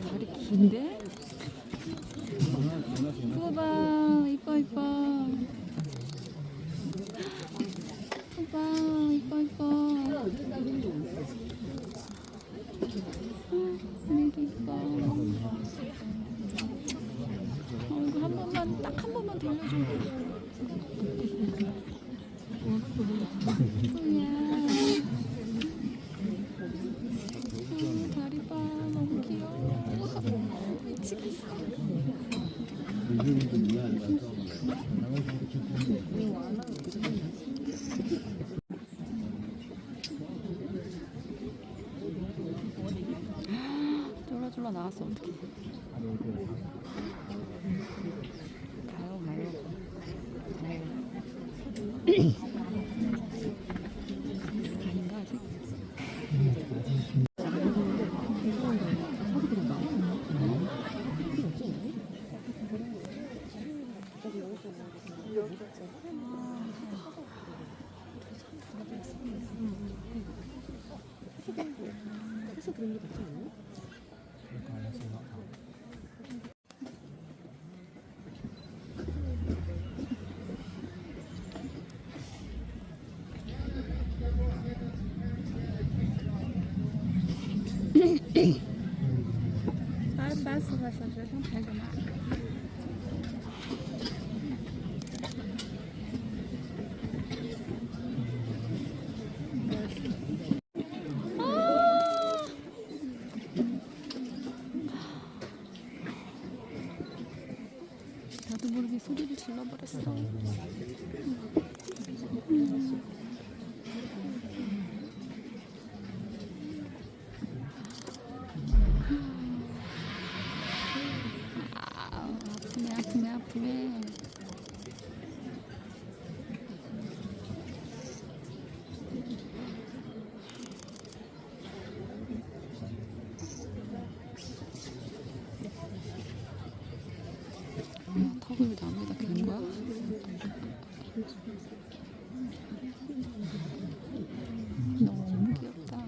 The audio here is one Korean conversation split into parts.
다리 긴데? 푸바 이뻐 이뻐. 푸바 이뻐 이뻐. 오늘도 이뻐. 이거 한 번만 딱 한 번만 돌려줘. 다리 봐, 너무 귀여워. 미치겠어. 쫄라쫄라 나왔어. 어떡해. 가요 가요. 아닌가 아직? 해서 그런 게 맞지 않나?3个小时上台干嘛？ 나도 모르게 소리를 질러버렸어. 아프네 아프네 아프네. 턱을 왜 나무에다 캔 거야? 너무 귀엽다.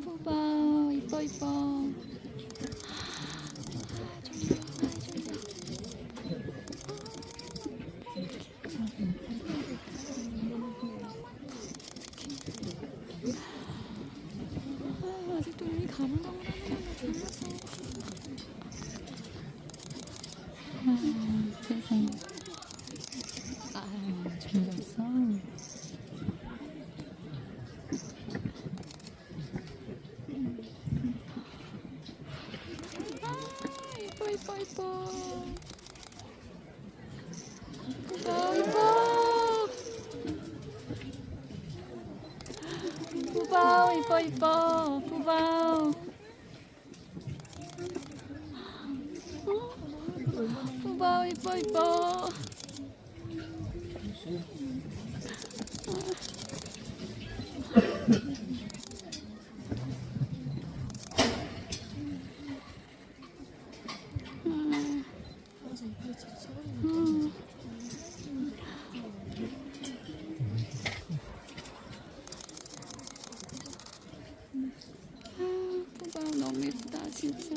푸바 이뻐 이뻐. 아직도 눈이 가물가물하네. 졸려서. 세상에. 졸렸어. 이뻐 이뻐 이뻐. 이뻐 이뻐. 푸바오 이뻐 이뻐. 푸바오. 푸바오 이뻐 이뻐. 푸바오 너무 예쁘다 진짜.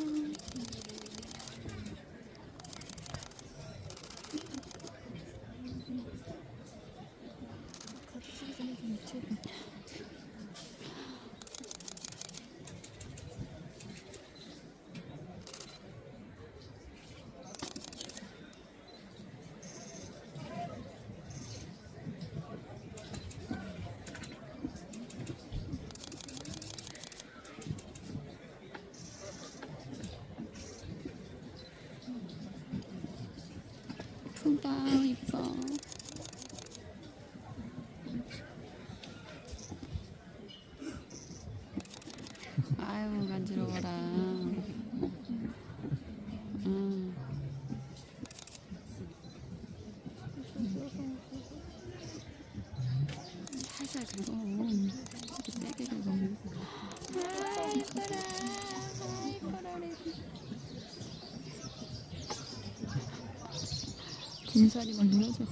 푸바오 이뻐. 아유 간지러워라. 살살 긁어. 세게 긁어. 아 이뻐라. 아 이뻐라. 인사리만 눌러줘.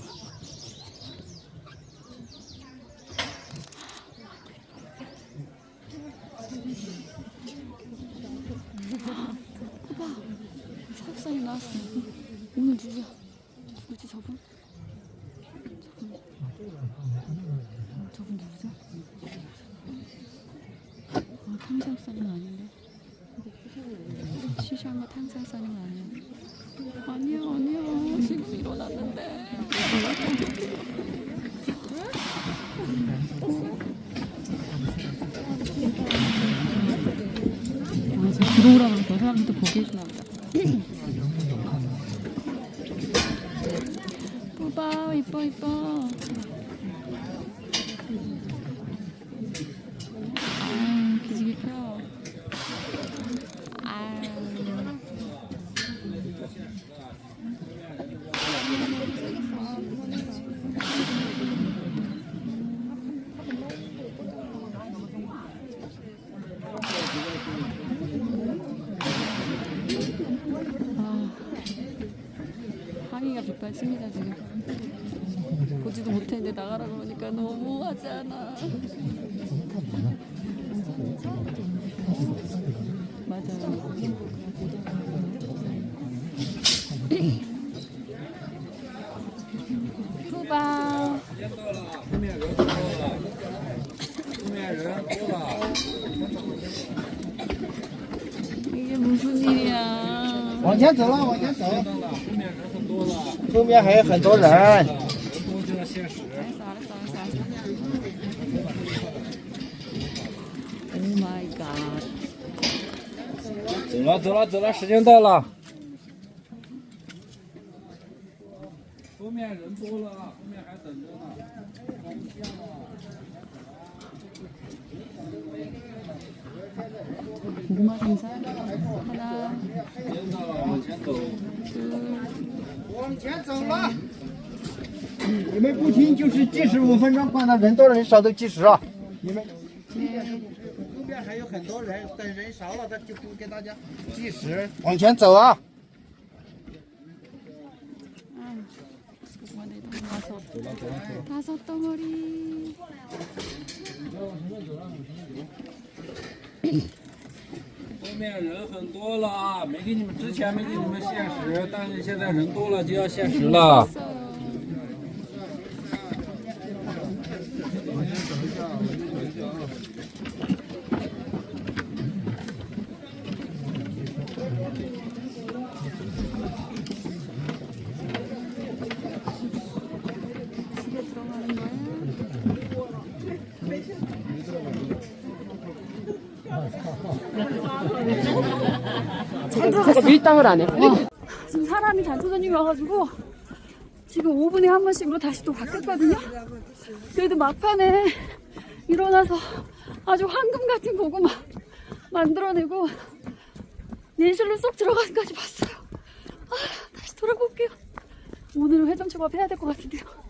오빠, 사육사님 나왔어. 오늘 누구야? 누구지 저분? 저분 누구죠? 탕사육사님은 아닌데. 시샤마 탕사육사님은 아니야. 아니야. 지금 일어났는데. 제가 들어오라고 해서 사람들도 보게 해주나 보다. 뽑아, 이뻐. 기지개 펴. 항의가 빗발칩니다 지금. 보지도 못했는데 나가라 그러니까 너무 하지 않아. 맞아요. 푸바. 이게 무슨 일이야? 往前走了，往前走。后面还有很多人。 알았어. 오 마이 갓. 走了，时间到了。后面人多了，后面还等着呢。 고구마 생선 하나, 往前走。 往前走了。你们不听就是计时5分钟，看到人多人少都计时啊。你们。后边还有很多人，等人少了，他就不给大家计时。往前走啊！ 고구마 다섯 덩어리. 后面人很多了啊，之前没给你们限时，但是现在人多了就要限时了。 제가 밀당을 안 해. 지금 사람이 단체손님이 와가지고 지금 5분에 한 번씩으로 다시 또 바뀌었거든요. 그래도 막판에 일어나서 아주 황금 같은 고구마 만들어내고 내실로 쏙 들어가는 까지 봤어요. 다시 돌아볼게요. 오늘은 회전초밥 해야 될 것 같은데요.